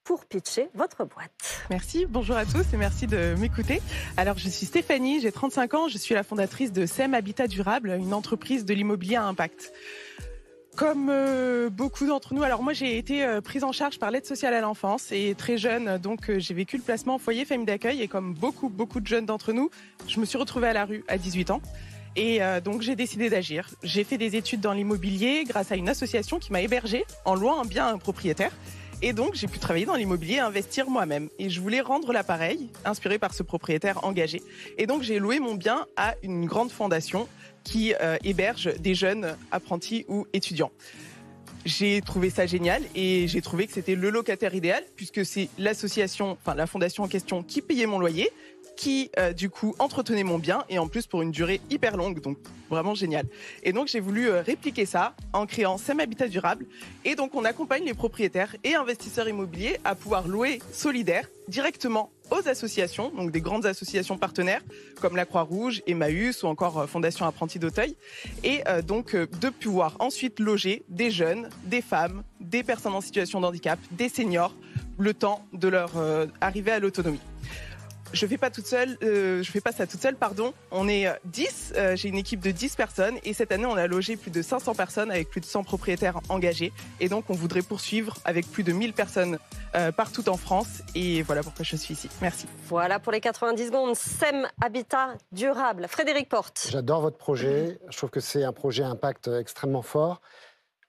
pour pitcher votre boîte. Merci, bonjour à tous et merci de m'écouter. Alors, je suis Stéphanie, j'ai 35 ans, je suis la fondatrice de SEM Habitat Durable, une entreprise de l'immobilier à impact. Comme beaucoup d'entre nous, alors moi j'ai été prise en charge par l'aide sociale à l'enfance et très jeune, donc j'ai vécu le placement en foyer famille d'accueil et comme beaucoup de jeunes d'entre nous, je me suis retrouvée à la rue à 18 ans. Et donc j'ai décidé d'agir. J'ai fait des études dans l'immobilier grâce à une association qui m'a hébergée en louant un bien à un propriétaire. Et donc, j'ai pu travailler dans l'immobilier et investir moi-même. Et je voulais rendre l'appareil, inspiré par ce propriétaire engagé. Et donc, j'ai loué mon bien à une grande fondation qui héberge des jeunes apprentis ou étudiants. J'ai trouvé ça génial et j'ai trouvé que c'était le locataire idéal puisque c'est l'association, enfin la fondation en question qui payait mon loyer, qui du coup entretenait mon bien et en plus pour une durée hyper longue, donc vraiment génial. Et donc j'ai voulu répliquer ça en créant SEM Habitat Durable et donc on accompagne les propriétaires et investisseurs immobiliers à pouvoir louer solidaire directement aux associations, donc des grandes associations partenaires comme la Croix-Rouge, Emmaüs ou encore Fondation Apprentis d'Auteuil et donc de pouvoir ensuite loger des jeunes, des femmes, des personnes en situation de handicap, des seniors, le temps de leur arrivée à l'autonomie. Je fais pas ça toute seule, pardon. On est 10, j'ai une équipe de 10 personnes et cette année on a logé plus de 500 personnes avec plus de 100 propriétaires engagés et donc on voudrait poursuivre avec plus de 1000 personnes partout en France et voilà pourquoi je suis ici. Merci. Voilà pour les 90 secondes. SEM Habitat Durable. Frédéric Porte. J'adore votre projet. Je trouve que c'est un projet à impact extrêmement fort.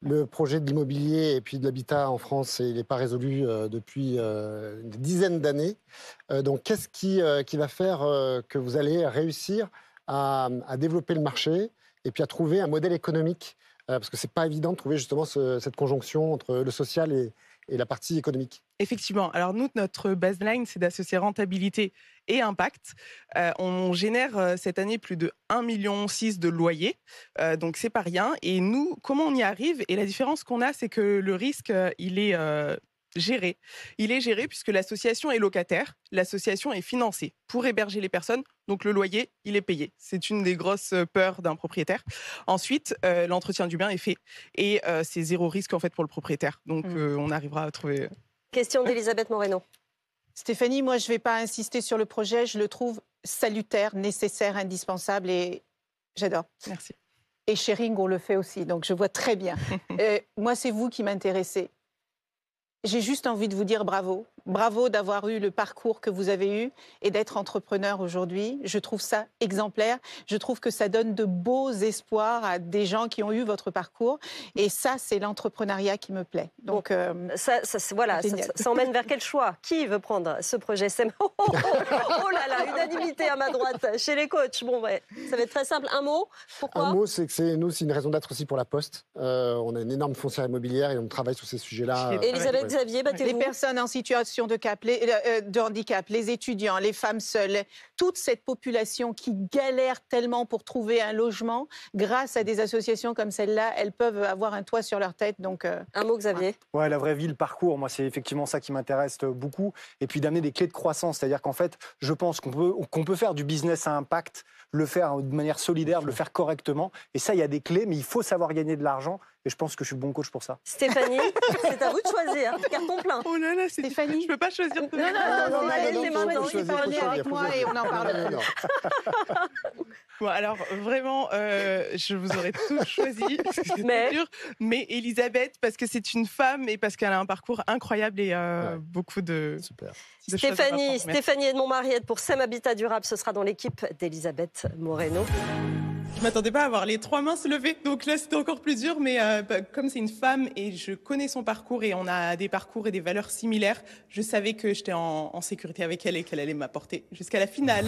Le projet de l'immobilier et puis de l'habitat en France, il n'est pas résolu depuis une dizaine d'années. Donc, qu'est-ce qui va faire que vous allez réussir à développer le marché et puis à trouver un modèle économique parce que ce n'est pas évident de trouver justement cette conjonction entre le social et la partie économique. Effectivement. Alors nous, notre baseline, c'est d'associer rentabilité et impact. On génère cette année plus de 1,6 million de loyers, donc c'est pas rien. Et nous, comment on y arrive? Et la différence qu'on a, c'est que le risque, il est géré. Il est géré puisque l'association est locataire, l'association est financée pour héberger les personnes, donc le loyer, il est payé. C'est une des grosses peurs d'un propriétaire. Ensuite, l'entretien du bien est fait et c'est zéro risque en fait pour le propriétaire. Donc on arrivera à trouver... Question d'Elisabeth Moreno. Stéphanie, moi, je ne vais pas insister sur le projet. Je le trouve salutaire, nécessaire, indispensable et j'adore. Merci. Et sharing, on le fait aussi, donc je vois très bien. Moi, c'est vous qui m'intéressez. J'ai juste envie de vous dire bravo. Bravo d'avoir eu le parcours que vous avez eu et d'être entrepreneur aujourd'hui. Je trouve ça exemplaire. Je trouve que ça donne de beaux espoirs à des gens qui ont eu votre parcours. Et ça, c'est l'entrepreneuriat qui me plaît. Donc, ça emmène vers quel choix? Qui veut prendre ce projet SEM? Oh là là, unanimité à ma droite chez les coachs. Bon, ouais, ça va être très simple. Un mot? Pourquoi? Un mot, c'est que c'est une raison d'être aussi pour la Poste. On a une énorme foncière immobilière et on travaille sur ces sujets-là. Elisabeth Xavier, battez-vous. Les personnes en situation de handicap, les étudiants, les femmes seules, toute cette population qui galère tellement pour trouver un logement, grâce à des associations comme celle-là, elles peuvent avoir un toit sur leur tête. Donc, un mot, Xavier. Ouais, la vraie vie, le parcours, moi, c'est effectivement ça qui m'intéresse beaucoup. Et puis d'amener des clés de croissance. C'est-à-dire qu'en fait, je pense qu'on peut faire du business à impact, le faire de manière solidaire, le faire correctement. Et ça, il y a des clés, mais il faut savoir gagner de l'argent. Et je pense que je suis bon coach pour ça. Stéphanie, c'est à vous de choisir. Carton plein. Oh là là, Stéphanie, je peux pas choisir. Non, allez, parlez avec moi et on en parle. Bon, alors vraiment, je vous aurais tous choisi, c'est sûr, mais Elisabeth, parce que c'est une femme et parce qu'elle a un parcours incroyable et beaucoup de... Super. Stéphanie Edmond-Mariette pour SEM Habitat Durable, ce sera dans l'équipe d'Elisabeth Moreno. Je m'attendais pas à avoir les 3 mains se lever, donc là c'était encore plus dur, mais comme c'est une femme et je connais son parcours et on a des parcours et des valeurs similaires, je savais que j'étais en sécurité avec elle et qu'elle allait m'apporter jusqu'à la finale.